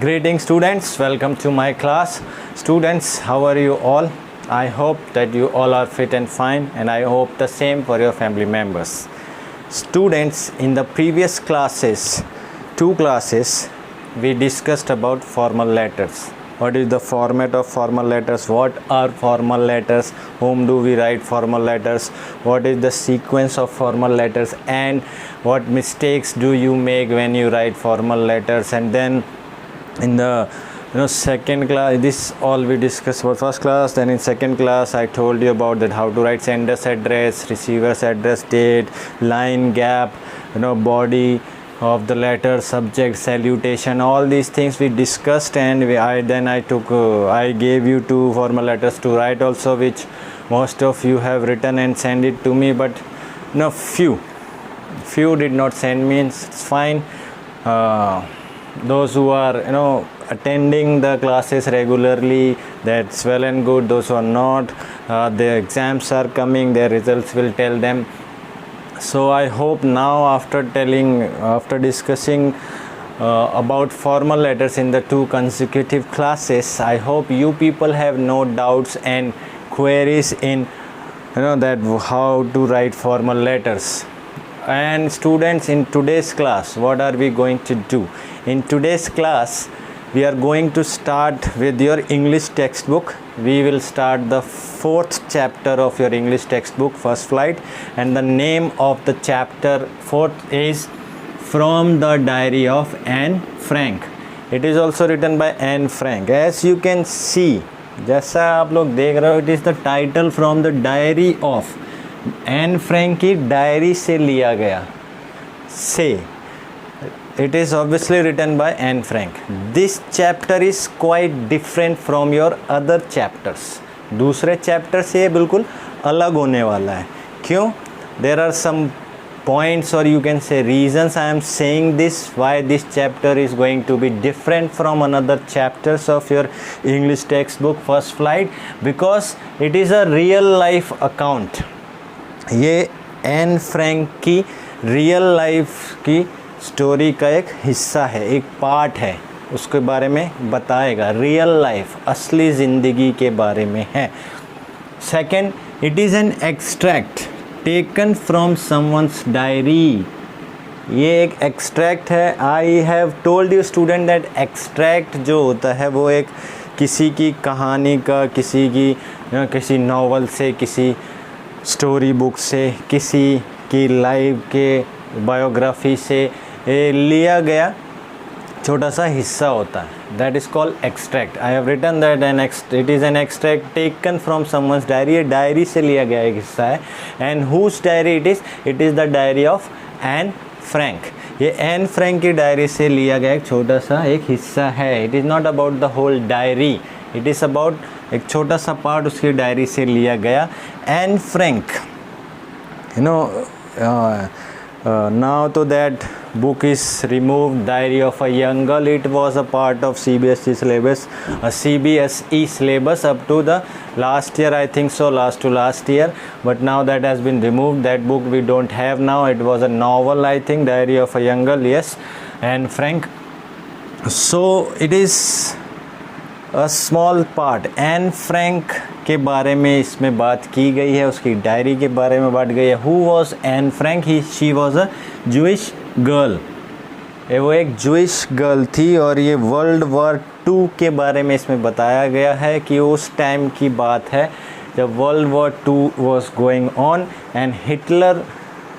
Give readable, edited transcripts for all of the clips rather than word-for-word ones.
Greetings students, welcome to my class. Students, how are you all? I hope that you all are fit and fine, and I hope the same for your family members. Students, in the previous classes, 2 classes, we discussed about formal letters. What is the format of formal letters? What are formal letters? Whom do we write formal letters? What is the sequence of formal letters? And what mistakes do you make when you write formal letters? And then in the second class, this all we discussed for first class. Then in second class I told you about that how to write sender's address, receiver's address, date, line, gap, body of the letter, subject, salutation, all these things we discussed. And I gave you 2 formal letters to write also, which most of you have written and send it to me, but few did not send me. It's fine. Those who are attending the classes regularly, that's well and good. Those who are not, the exams are coming, their results will tell them. So I hope now, after discussing about formal letters in the 2 consecutive classes, I hope you people have no doubts and queries in that how to write formal letters. And students, in today's class, what are we going to do? In today's class, we are going to start with your English textbook. We will start the 4th chapter of your English textbook, First Flight, and the name of the chapter 4th is From the Diary of Anne Frank. It is also written by Anne Frank. As you can see, जैसा आप लोग देख रहे हो, it is the title From the Diary of N Frank की diary से लिया गया से. It is obviously written by Anne Frank. This chapter is quite different from your other chapters. दूसरे चैप्टर से ये बिल्कुल अलग होने वाला है. क्यों? There are some points, or you can say reasons, I am saying this, why this chapter is going to be different from another chapters of your English textbook First Flight, because it is a real life account. ये Anne Frank की real life की story का एक हिस्सा है, एक part है, उसके बारे में बताएगा. रियल लाइफ, असली ज़िंदगी के बारे में है. Second, it is an extract taken from someone's diary. ये एक एक्सट्रैक्ट है. आई have told you student that extract जो होता है वो एक किसी की कहानी का, किसी नॉवल से, किसी स्टोरी बुक से, किसी की लाइफ के बायोग्राफी से लिया गया छोटा सा हिस्सा होता है. That is called extract. I have written that it is an extract taken from someone's diary. ये डायरी से लिया गया एक हिस्सा है. And whose diary it is the diary of Anne Frank. ये एन फ्रैंक की डायरी से लिया गया एक छोटा सा एक हिस्सा है. It is not about the whole diary, it is about एक छोटा सा पार्ट उसकी डायरी से लिया गया. Anne Frank, now to that book is removed, Diary of a Young Girl. It was a part of CBSE syllabus, a CBSE syllabus up to the last year, I think so, last year, but now that has been removed. That book we don't have now. It was a novel, I think, Diary of a Young Girl, yes, Anne Frank. So it is a small part. Anne Frank के बारे में इसमें बात की गई है, उसकी diary के बारे में बात गई है. Who was an Frank? She was a Jewish girl. वो एक जूइश गर्ल थी. और ये वर्ल्ड वॉर 2 के बारे में इसमें बताया गया है कि उस टाइम की बात है जब world war 2 was going on. And Hitler,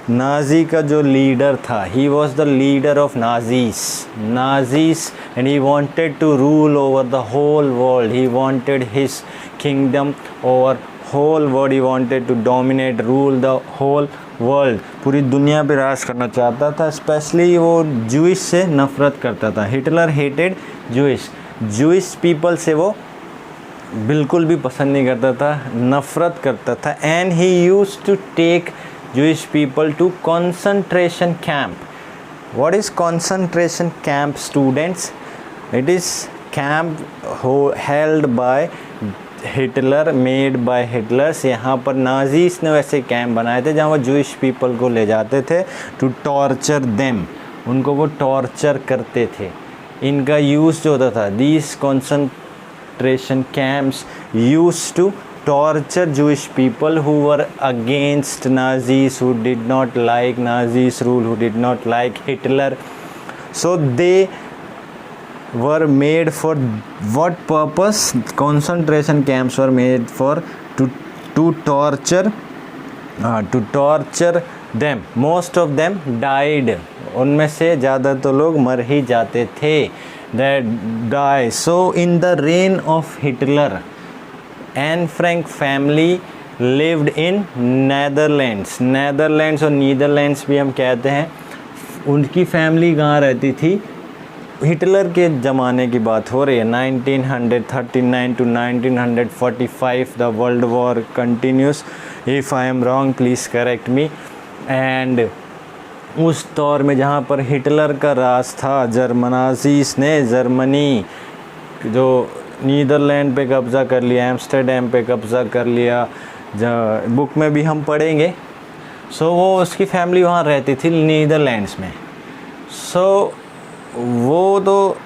Nazi का जो लीडर था, he was the leader of Nazis and he wanted to rule over the whole world. He wanted his kingdom over whole world. He wanted to dominate, rule the whole world. पूरी दुनिया पे राज करना चाहता था. Specially वो Jewish से नफ़रत करता था. हिटलर हेटेड जूइश पीपल से वो बिल्कुल भी पसंद नहीं करता था, नफ़रत करता था. And he used to take Jewish people to concentration camp. What is concentration camp, students? It is camp held by Hitler, made by Hitler. यहाँ पर नाजीज ने वैसे कैंप बनाए थे जहाँ वो जूइश पीपल को ले जाते थे टू टॉर्चर देम. उनको वो टॉर्चर करते थे. इनका यूज़ जो होता था, these concentration camps used to torture Jewish people who were against Nazis, who did not like Nazis rule, who did not like Hitler. So they were made for what purpose? Concentration camps were made for to torture them. Most of them died. उनमें से ज़्यादा तो लोग मर ही जाते थे. That die. So in the reign of Hitler, Anne Frank family lived in Netherlands. Netherlands और Netherlands भी हम कहते हैं. उनकी फैमिली कहाँ रहती थी? हिटलर के ज़माने की बात हो रही है. 1939 to 1945 the world war continuous. If I am wrong please correct me. And उस दौर में जहाँ पर हिटलर का राज था, जर्मनाजीज ने जर्मनी जो नीदरलैंड पे कब्ज़ा कर लिया, एम्स्टर्डम पे कब्ज़ा कर लिया, बुक में भी हम पढ़ेंगे. सो वो उसकी फैमिली वहाँ रहती थी नीदरलैंड्स में. सो वो तो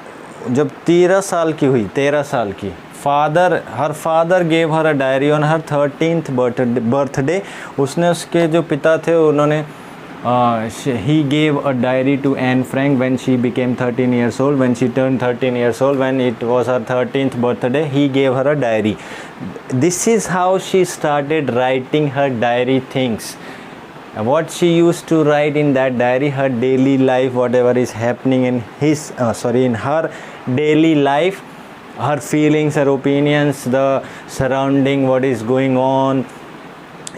जब 13 साल की हुई, 13 साल की, her father gave her a diary on her 13th birthday. उसने उसके जो पिता थे उन्होंने he gave a diary to Anne Frank when she became 13 years old. When she turned 13 years old, when it was her 13th birthday, he gave her a diary. This is how she started writing her diary things. What she used to write in that diary, her daily life, whatever is happening in in her daily life, her feelings, her opinions, the surrounding, what is going on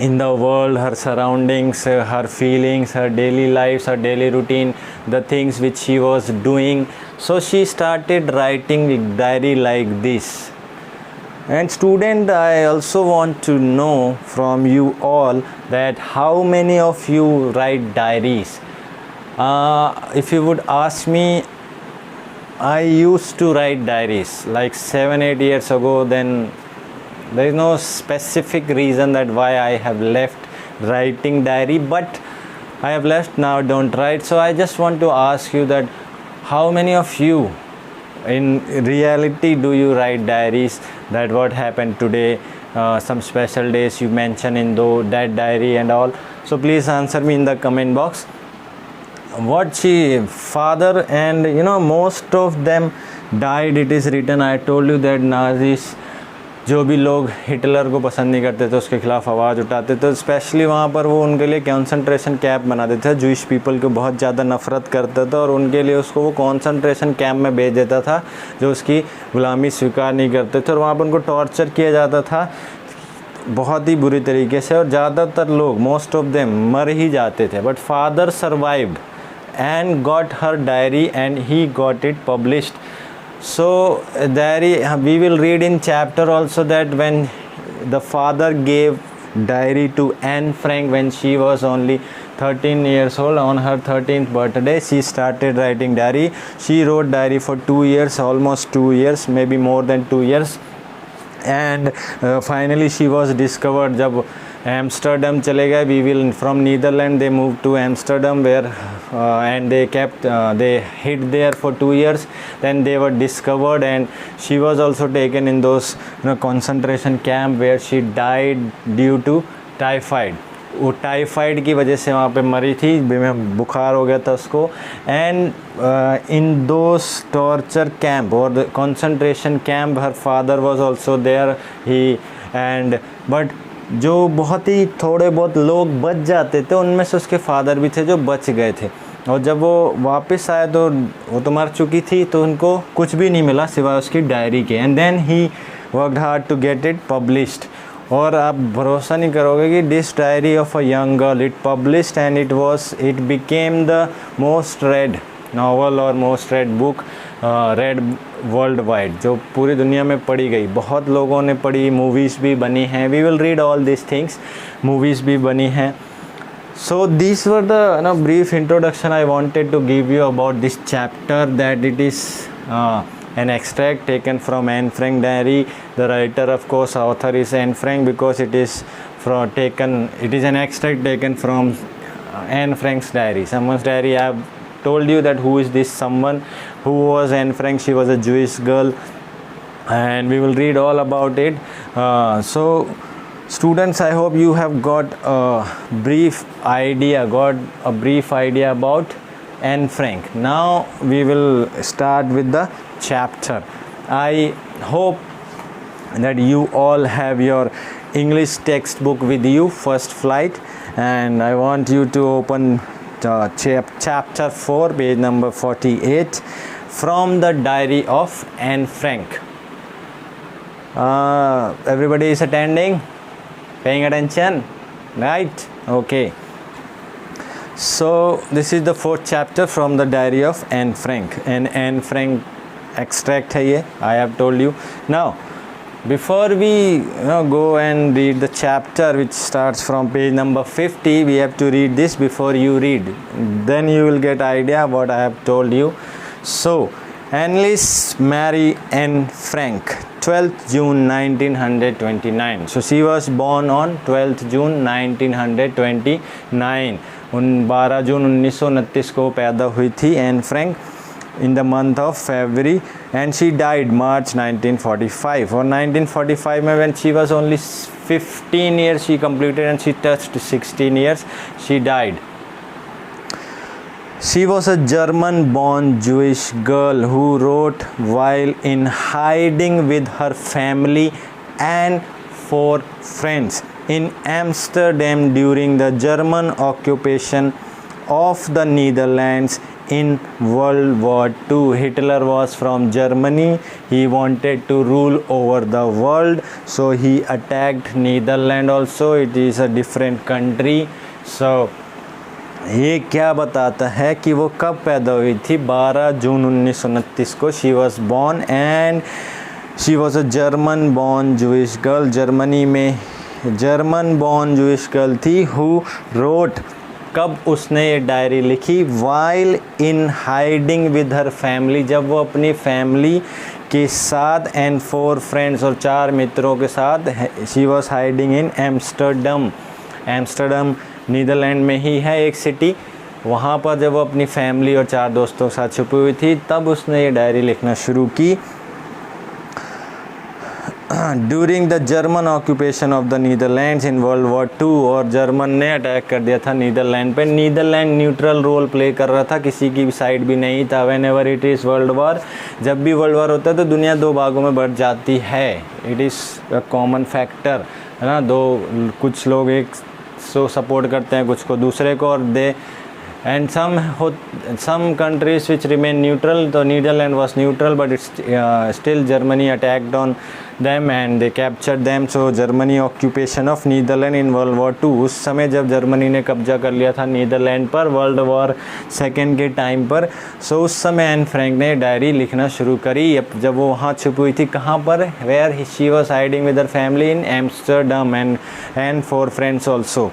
in the world, her surroundings, her feelings, her daily lives, her daily routine, the things which she was doing. So she started writing diary like this. And student, I also want to know from you all that how many of you write diaries. If you would ask me, I used to write diaries like 7-8 years ago. Then there is no specific reason that why I have left writing diary, but I have left now, don't write. So I just want to ask you that how many of you in reality do you write diaries, that what happened today, some special days you mention in that diary and all. So please answer me in the comment box. What father, and most of them died, it is written. I told you that Nazis, जो भी लोग Hitler को पसंद नहीं करते थे उसके ख़िलाफ़ आवाज़ उठाते थे, स्पेशली वहाँ पर वो उनके लिए कंसंट्रेशन कैंप बना देते थे. जूइश पीपल को बहुत ज़्यादा नफ़रत करता था और उनके लिए उसको वो कंसंट्रेशन कैंप में भेज देता था जो उसकी ग़ुलामी स्वीकार नहीं करते थे, और वहाँ पर उनको टॉर्चर किया जाता था बहुत ही बुरी तरीके से, और ज़्यादातर लोग, मोस्ट ऑफ देम, मर ही जाते थे. But father survived and got her diary and he got it published. So diary, we will read in chapter also that when the father gave diary to Anne Frank when she was only 13 years old, on her 13th birthday she started writing diary. She wrote diary for 2 years, almost 2 years, maybe more than 2 years, and finally she was discovered. जब Amsterdam चले गए, we will from Netherlands they moved to Amsterdam where and they hid there for 2 years. Then they were discovered and she was also taken in those concentration camp where she died due to typhoid. वो typhoid की वजह से वहाँ पे मरी थी, बुखार हो गया था उसको. And in those torture camp और concentration camp her father was also there he. And but जो बहुत ही थोड़े बहुत लोग बच जाते थे, उनमें से उसके फादर भी थे जो बच गए थे. और जब वो वापस आए तो वो तो मर चुकी थी, तो उनको कुछ भी नहीं मिला सिवाय उसकी डायरी के. And then he worked hard to get it published. और आप भरोसा नहीं करोगे कि this diary of a young girl, it published and it became the most read novel और most read book, read world wide, जो पूरी दुनिया में पढ़ी गई. बहुत लोगों ने पढ़ी, मूवीज़ भी बनी हैं. We will read all this things, movies भी बनी हैं. So this were the brief introduction I wanted to give you about this chapter, that it is an extract taken from Anne Frank diary. The writer, of course, author is Anne Frank because it is an extract taken from Anne Frank's diary, someone's diary. I have told you that who is this someone. who was Anne Frank. She was a Jewish girl, and we will read all about it. So students, I hope you have got a brief idea about Anne Frank. Now we will start with the chapter. I hope that you all have your English textbook with you, First Flight, and I want you to open chapter 4, page number 48, from the diary of Anne Frank. Everybody is attending, paying attention, right? Okay. So this is the 4th chapter from the diary of Anne Frank, and Anne Frank extract है ये, I have told you. Now before we go and read the chapter which starts from page number 50, we have to read this before you read, then you will get idea what I have told you. So Anneliese Marie Anne Frank, 12th June 1929. So she was born on 12th June 1929. 12 जून 1929 को पैदा हुई थी Anne Frank in the month of February, and she died March 1945. Or 1945 when she was only 15 years she completed, and she touched 16 years, she died. She was a German-born Jewish girl who wrote while in hiding with her family and 4 friends in Amsterdam during the German occupation of the Netherlands in World War II. Hitler was from Germany. He wanted to rule over the world, so he attacked Netherlands also. It is a different country. So ये क्या बताता है कि वो कब पैदा हुई थी? 12 जून 1929 को she was born, and she was a German born Jewish girl. Germany में German born Jewish girl थी who wrote, कब उसने ये डायरी लिखी? While in hiding with her family, जब वो अपनी फैमिली के साथ and 4 friends और 4 मित्रों के साथ she was hiding in Amsterdam. Amsterdam Netherlands में ही है एक सिटी. वहाँ पर जब वो अपनी फैमिली और 4 दोस्तों के साथ छुपी हुई थी, तब उसने ये डायरी लिखना शुरू की. During the German occupation of the Netherlands in world war 2, और जर्मन ने अटैक कर दिया था नीदरलैंड पे. नीदरलैंड न्यूट्रल रोल प्ले कर रहा था, किसी की भी साइड भी नहीं था. When ever it is world war, जब भी वर्ल्ड वॉर होता है तो दुनिया 2 भागों में बढ़ जाती है. It is a common factor, है ना. कुछ लोग एक सो सपोर्ट करते हैं, कुछ को दूसरे को, और दे and some countries which remain neutral. So Netherlands was neutral, but it's still Germany attacked on them and they captured them. So Germany occupation of Netherlands in World War II. उस समय जब जर्मनी ने कब्जा कर लिया था Netherlands पर world war 2 के टाइम पर, सो उस समय एन फ्रैंक ने डायरी लिखना शुरू करी. जब वो वहाँ छुपी हुई थी, कहाँ पर? Where she was hiding with her family in Amsterdam and 4 friends also.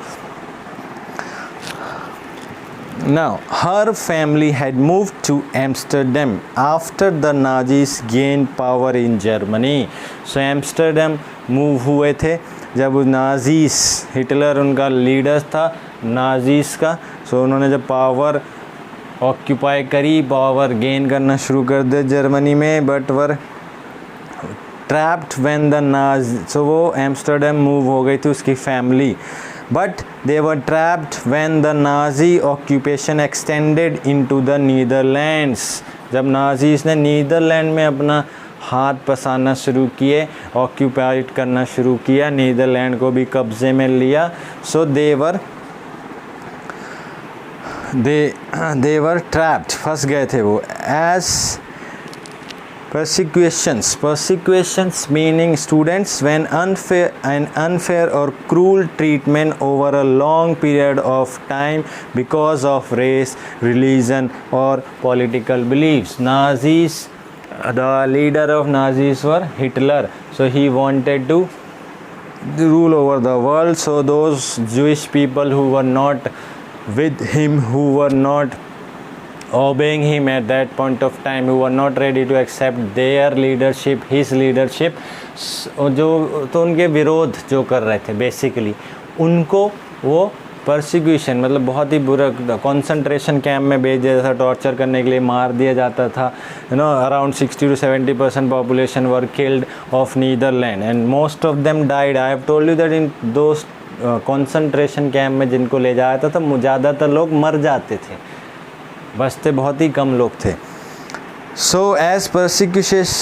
Now, her family had moved to Amsterdam after the Nazis gained power in Germany. So Amsterdam move हुए थे जब नाजीस, हिटलर उनका लीडर था नाजीस का. So उन्होंने जब power occupy करी, power gain करना शुरू कर दिया जर्मनी में, but were trapped when the Nazi. So वो एम्स्टरडम मूव हो गई थी उसकी family, but they were trapped when the Nazi occupation extended into the Netherlands. जब नाजीज ने नीदरलैंड में अपना हाथ पसारना शुरू किए, ऑक्यूपाइड करना शुरू किया, नीदरलैंड को भी कब्जे में लिया. सो they were trapped, फंस गए थे वो. as persecutions meaning students when unfair or cruel treatment over a long period of time because of race, religion or political beliefs. Nazis, the leader of Nazis were Hitler, so he wanted to rule over the world. So those Jewish people who were not with him, who were not obeying him at that point of time, who were not ready to accept their leadership, his leadership, जो तो उनके विरोध जो कर रहे थे basically, उनको वो परसिक्यूशन मतलब बहुत ही बुरा, कंसंट्रेशन कैंप में भेज दिया जाता था, टॉर्चर करने के लिए मार दिया जाता था। Around 60 to 70% population were killed of Netherlands and most of them died. I have told you that in those concentration camp में जिनको ले जाया था तो ज़्यादातर लोग मर जाते थे, बचते बहुत ही कम लोग थे। So as persecutions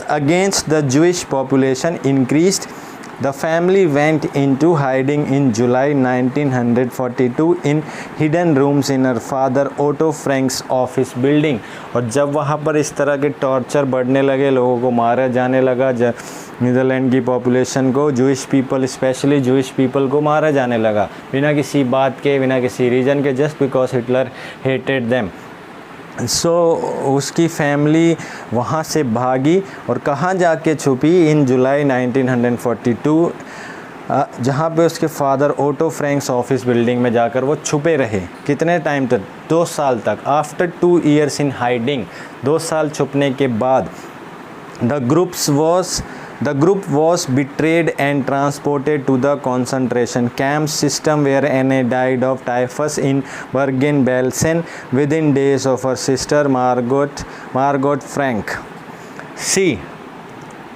against the Jewish population increased, the family went into hiding in July 1942 in hidden rooms in her father Otto Frank's office building। और जब वहाँ पर इस तरह के टॉर्चर बढ़ने लगे, लोगों को मारा जाने लगा, नीदरलैंड की पॉपुलेशन को, Jewish people, specially Jewish people को मारा जाने लगा बिना किसी बात के, बिना किसी रीज़न के, just because Hitler hated them. So उसकी फैमिली वहाँ से भागी और कहाँ जाके छुपी? इन जुलाई 1942, जहाँ पे उसके father Otto Frank's office building में जाकर वो छुपे रहे। कितने टाइम तक? 2 साल तक। आफ्टर 2 years इन हाइडिंग, 2 साल छुपने के बाद The group was betrayed and transported to the concentration camp system where Anne died of typhus in Bergen-Belsen within days of her sister Margot Frank। See,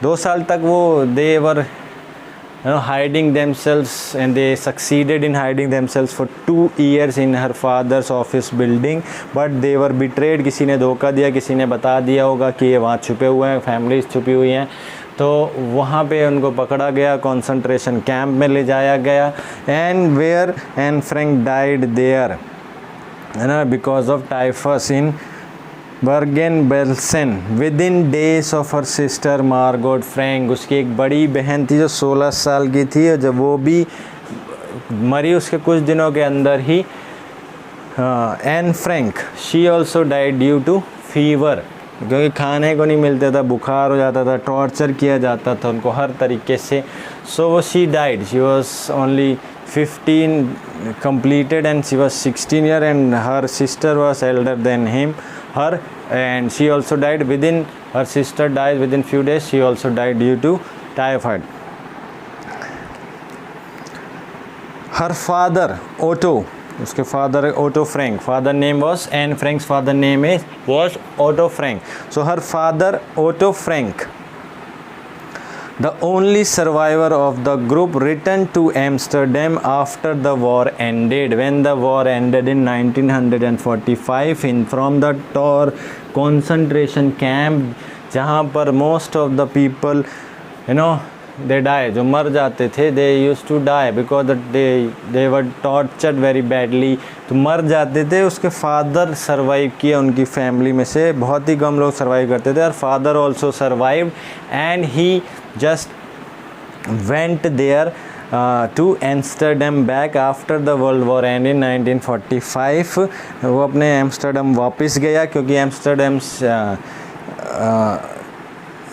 2 साल तक वो they were hiding themselves and they succeeded in hiding themselves for 2 years in her father's office building, but they were betrayed। किसी ने धोखा दिया, किसी ने बता दिया होगा कि ये वहाँ छुपे हुए हैं, फैमिलीज छुपी हुई हैं, तो वहाँ पे उनको पकड़ा गया, कंसंट्रेशन कैंप में ले जाया गया। And where Anne Frank died there, है ना, because of typhus in Bergen Belsen within days of her sister Margot Frank. उसकी एक बड़ी बहन थी जो 16 साल की थी, और जब वो भी मरी उसके कुछ दिनों के अंदर ही Anne Frank, she also died due to fever, क्योंकि खाने को नहीं मिलता था, बुखार हो जाता था, टॉर्चर किया जाता था उनको हर तरीके से। So she died, she was only 15 completed and she was 16 years and her sister was elder than her, and she also died within, her sister died within few days, she also died due to typhoid। her father Otto, उसके father Otto Frank, father name was Anne Frank's father name was Otto Frank. So her father Otto Frank, the only survivor of the group, returned to Amsterdam after the war ended। When the war ended in 1945 from the Tor concentration camp, जहाँ पर most of the people they die, जो मर जाते थे, they used to die because they were tortured very badly, तो मर जाते थे। उसके फादर सर्वाइव किया, उनकी फैमिली में से बहुत ही कम लोग सर्वाइव करते थे, और father also survived and he just went there to Amsterdam back after the World War end in 1945। वो अपने एम्स्टर्डम वापस गया, क्योंकि Amsterdam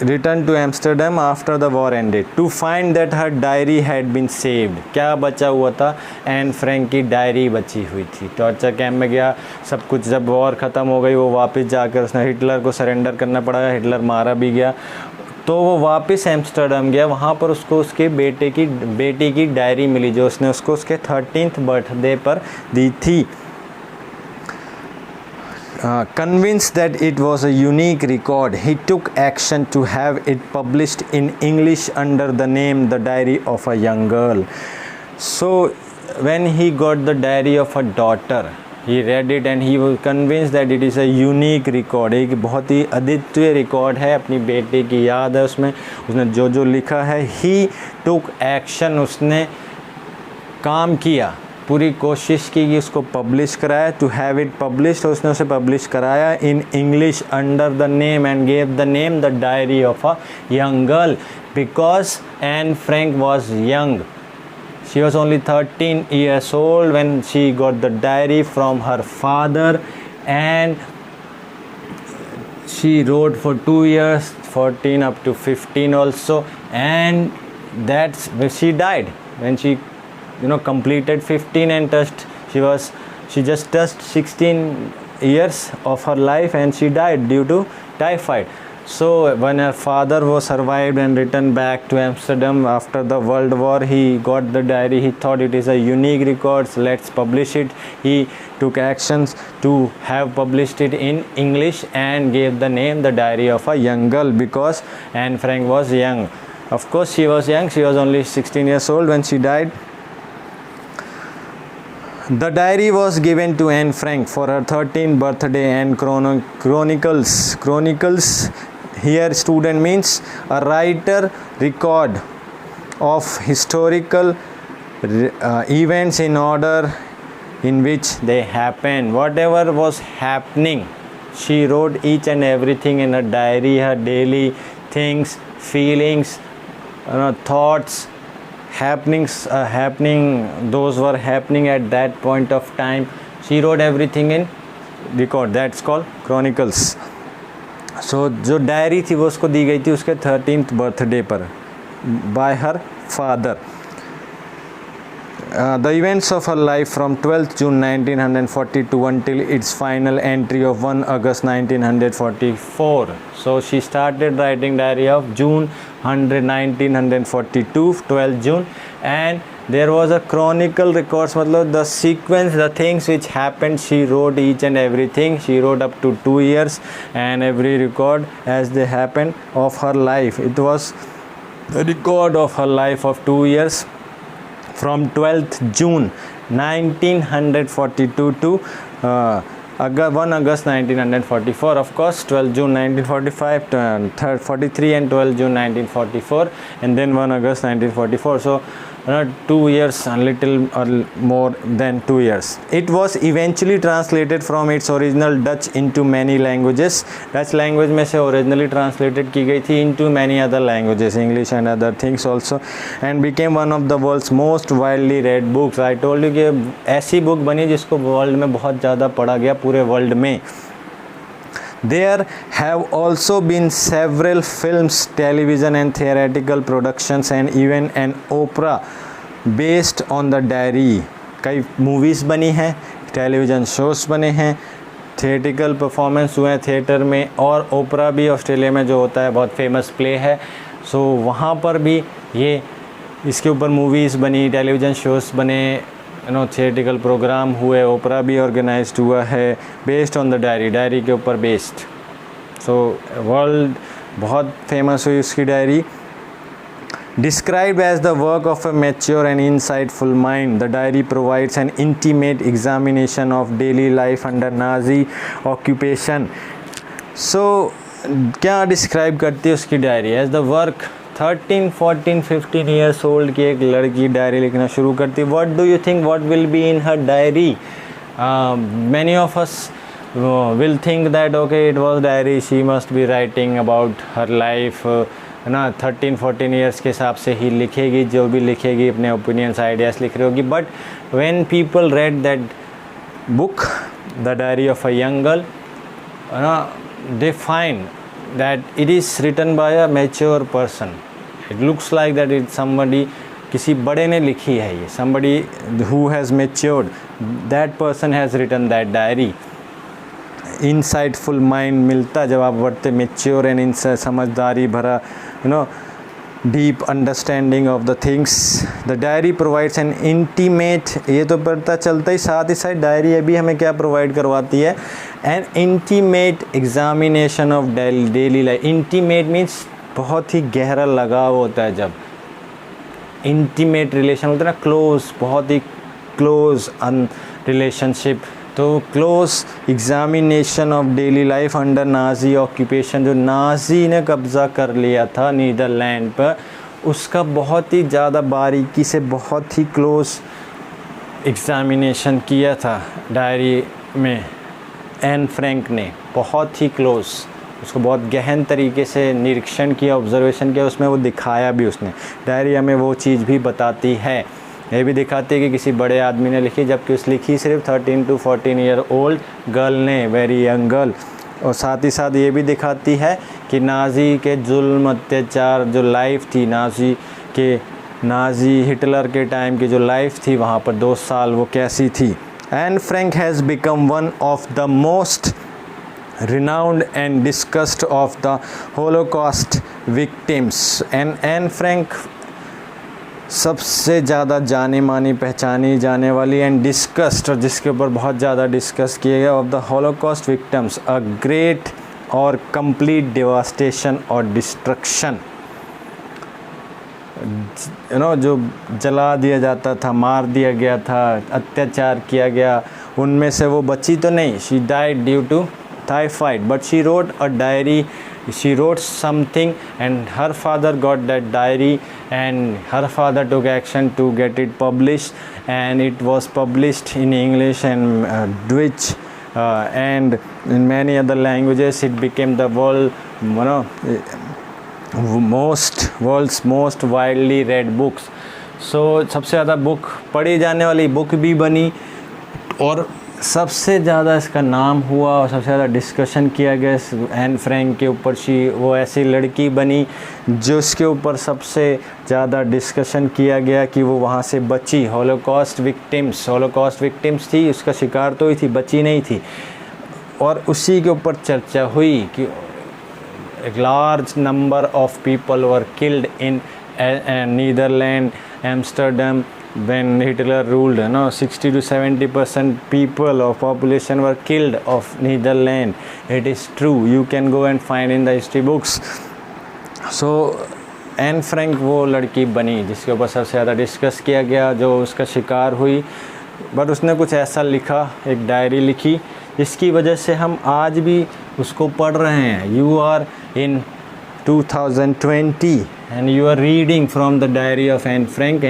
returned to Amsterdam after the war ended to find that her diary had been saved। क्या बचा हुआ था? N Frank की डायरी बची हुई थी। टॉर्चर कैंप में गया, सब कुछ, जब वॉर ख़त्म हो गई वो वापस जाकर उसने हिटलर को सरेंडर करना पड़ा, हिटलर मारा भी गया, तो वो वापस एम्स्टर्डम गया। वहाँ पर उसको उसके बेटी की डायरी मिली, जो उसने उसको उसके 13th बर्थडे पर दी थी। Convinced that it was a unique record, he took action to have it published in English under the name The Diary of a Young Girl। So when he got the diary of a daughter, he read it and he was convinced that it is a unique record। एक बहुत ही अद्वितीय record है, अपनी बेटे की याद है उसमें, उसने जो जो लिखा है। he took action, उसने काम किया, पूरी कोशिश की कि उसको पब्लिश कराया, टू हैव इट पब्लिश, तो उसने उसे पब्लिश कराया in English under the name and gave the name the diary of a young girl, because Anne Frank was young. She was only 13 years old when she got the diary from her father, and she wrote for 2 years, 14 up to 15 also, and that's when she died, when she completed 15 and she just touched 16 years of her life, and she died due to typhoid। So when her father was survived and returned back to Amsterdam after the World War, he got the diary. He thought it is a unique record, so let's publish it. He took actions to have published it in English and gave the name The Diary of a Young Girl, because Anne Frank was young. Of course she was young, she was only 16 years old when she died. The diary was given to Anne Frank for her 13th birthday, and chronicles here, student, means a writer record of historical events in order in which they happened. Whatever was happening, she wrote each and everything in a diary, her daily things, feelings, thoughts, happenings those were happening at that point of time. She wrote everything in record, that's called chronicles. So जो diary थी वो उसको दी गई थी उसके 13th birthday पर by her father. The events of her life from 12th June 1942 until its final entry of 1 August 1944. So she started writing diary of June 1942, 12th June, and there was a chronicle records, मतलब the sequence, the things which happened, she wrote each and everything. She wrote up to 2 years and every record as they happened of her life. It was the record of her life of 2 years from 12th June 1942 to 1 August 1944. Of course 12 June 1945, 43 and 12 June 1944, and then 1 August 1944. So 2 years, a little or more than 2 years. It was eventually translated from its original Dutch into many languages. Dutch language में से originally translated की गई थी into many other languages, English and other things also, and became one of the world's most widely read books. I told you कि ऐसी book बनी जिसको world में बहुत ज़्यादा पढ़ा गया पूरे वर्ल्ड में. There have also been several films, television and theatrical productions, and even an opera based on the diary. कई movies बनी हैं, television shows बने हैं, theatrical performance हुए हैं थिएटर में, और ओपरा भी ऑस्ट्रेलिया में जो होता है बहुत फेमस प्ले है. सो वहाँ पर भी ये इसके ऊपर मूवीज़ बनी, टेलीविज़न शोज़ बने, थिएटिकल प्रोग्राम हुए, ओपरा भी ऑर्गेनाइज्ड हुआ है बेस्ड ऑन द डायरी के ऊपर बेस्ड. सो वर्ल्ड बहुत फेमस हुई उसकी diary. Described as the work of a mature and insightful mind, the diary provides an intimate examination of daily life under Nazi occupation. So क्या describe करती है उसकी diary? As the work 13, 14, 15 years old की एक लड़की diary लिखना शुरू करती. What do you think what will be in her diary? Many of us will think that okay it was diary, she must be writing about her life, है ना. 13, 14 years के हिसाब से ही लिखेगी, जो भी लिखेगी अपने ओपिनियंस आइडियाज़ लिख रही होगी. But when people read that book the diary of a young girl, they find that it is written by a mature person. It looks like that it's somebody, किसी बड़े ने लिखी है ये, somebody who has matured, that person has written that diary. Insightful mind मिलता जब आप बढ़ते, mature and इनसे समझदारी भरा, deep understanding of the things. The diary provides an intimate, ये तो पता चलता ही, साथ ही साथ डायरी अभी हमें क्या प्रोवाइड करवाती है? An intimate examination of daily life. Intimate means बहुत ही गहरा लगाव होता है. जब intimate relation होता है ना, close, बहुत ही close relationship. तो close examination of daily life under Nazi occupation, जो नाजी ने कब्ज़ा कर लिया था नीदरलैंड पर, उसका बहुत ही ज़्यादा बारीकी से बहुत ही क्लोज एग्ज़ामिनेशन किया था डायरी में. एन फ्रैंक ने बहुत ही क्लोज उसको बहुत गहन तरीके से निरीक्षण किया, ऑब्जर्वेशन किया, उसमें वो दिखाया भी उसने. डायरी हमें वो चीज़ भी बताती है, ये भी दिखाती है कि किसी बड़े आदमी ने लिखी, जबकि उस लिखी सिर्फ 13 to 14 year old गर्ल ने, वेरी यंग गर्ल. और साथ ही साथ ये भी दिखाती है कि नाजी के जुल्म अत्याचार जो लाइफ थी, नाजी हिटलर के टाइम की जो लाइफ थी वहाँ पर 2 साल वो कैसी थी. Anne Frank has become one of the most renowned and discussed of the Holocaust victims. And Anne Frank सबसे ज़्यादा जानी मानी पहचानी जाने वाली एंड डिस्कस्ड, और जिसके ऊपर बहुत ज़्यादा डिस्कस किया गया, of the Holocaust victims, a great और कंप्लीट डिवास्टेशन और डिस्ट्रक्शन। जो जला दिया जाता था, मार दिया गया था, अत्याचार किया गया, उनमें से वो बची तो नहीं। She died due to typhoid, but she wrote a diary, she wrote something, and her father got that diary, and her father took action to get it published, and it was published in English and Dutch and in many other languages. It became the world's most widely read books. So सबसे ज़्यादा book पढ़ी जाने वाली book भी बनी, और सबसे ज़्यादा इसका नाम हुआ और सबसे ज़्यादा डिस्कशन किया गया एन फ्रैंक के ऊपर। वो ऐसी लड़की बनी जिसके ऊपर सबसे ज़्यादा डिस्कशन किया गया कि वो वहाँ से बची। हॉलोकॉस्ट विक्टिम्स थी, उसका शिकार तो हुई थी, बची नहीं थी, और उसी के ऊपर चर्चा हुई कि large number of people were killed in Netherlands, Amsterdam, when Hitler ruled. 60 to 70% people of population were killed of Netherlands. It is true, you can go and find in the history books. So Anne Frank वो लड़की बनी जिसके ऊपर सबसे ज़्यादा discuss किया गया, जो उसका शिकार हुई। बट उसने कुछ ऐसा लिखा, एक डायरी लिखी, जिसकी वजह से हम आज भी उसको पढ़ रहे हैं। You are in 2020 and you are reading from the diary of Anne Frank,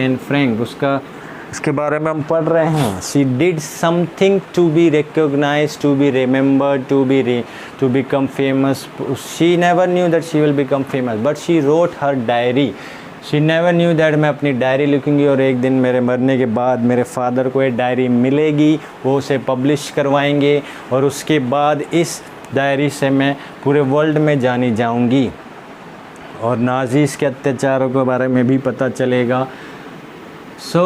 उसके बारे में हम पढ़ रहे हैं। She did something to be recognized, to be remembered, to become famous. She never knew that she will become famous, but she wrote her diary. She never knew that मैं अपनी diary लिखूंगी और एक दिन मेरे मरने के बाद मेरे फादर को ये डायरी मिलेगी, वो उसे पब्लिश करवाएंगे, और उसके बाद इस डायरी से मैं पूरे वर्ल्ड में जानी जाऊंगी, और नाज़ीज़ के अत्याचारों के बारे में भी पता चलेगा। So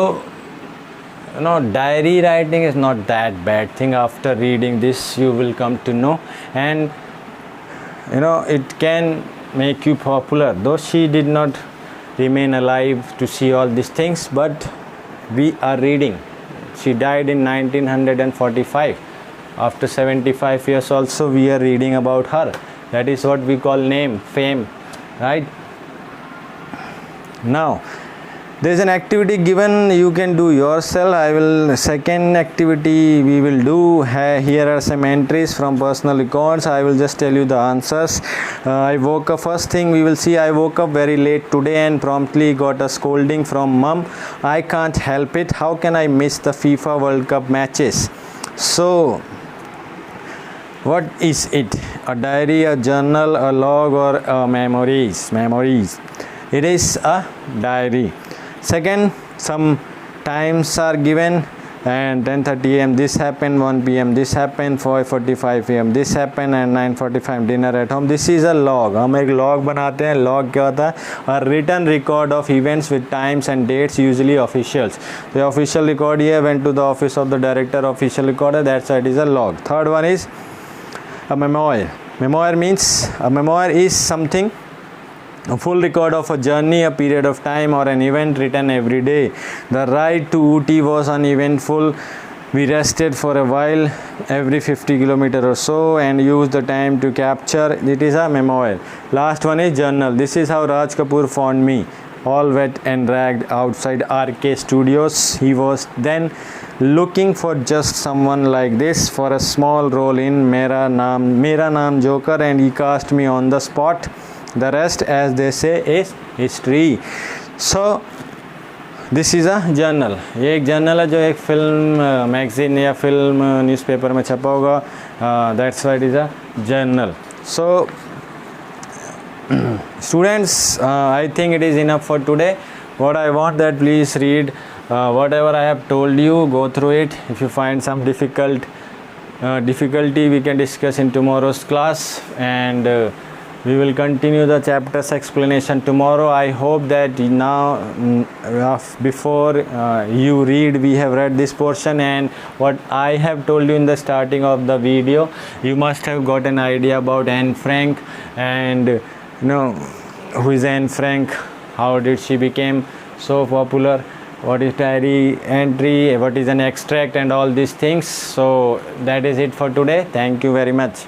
diary writing is not that bad thing. After reading this you will come to know, and it can make you popular. Though she did not remain alive to see all these things, but we are reading. She died in 1945. After 75 years also we are reading about her. That is what we call name, fame, right? Now there is an activity given, you can do yourself. Second activity we will do, here are some entries from personal records. I will just tell you the answers. I woke up, first thing we will see, I woke up very late today and promptly got a scolding from mum. I can't help it. How can I miss the FIFA World Cup matches? So what is it? A diary, a journal, a log, or a memories? It is a diary. Second, some times are given, and 10:30 am this happened, 1 p.m. this happened, 5:45 am this happened, and 9:45 dinner at home. This is a log. हम एक log बनाते हैं. Log क्या होता है? A written record of events with times and dates, usually officials. The official record here went to the office of the director, official recorder. That's why it is a log. Third one is a memoir. Memoir means, a memoir is something, a full record of a journey, a period of time, or an event written every day. The ride to Ooty was uneventful. We rested for a while every 50 kilometers or so and used the time to capture. It is a memoir. Last one is journal. This is how Raj Kapoor found me, all wet and ragged outside RK Studios. He was then looking for just someone like this for a small role in Mera Naam Joker, and he cast me on the spot. The rest, as they say, is history. So this is a journal. ये एक journal है जो एक film magazine या film newspaper में छपा होगा. That's why it is a journal. So students, I think it is enough for today. What I want that please read whatever I have told you, go through it. If you find some difficulty we can discuss in tomorrow's class, and we will continue the chapters explanation tomorrow. I hope that now before you read, we have read this portion, and what I have told you in the starting of the video, you must have got an idea about Anne Frank, and who is Anne Frank, how did she become so popular, what is diary entry, what is an extract, and all these things. So that is it for today. Thank you very much.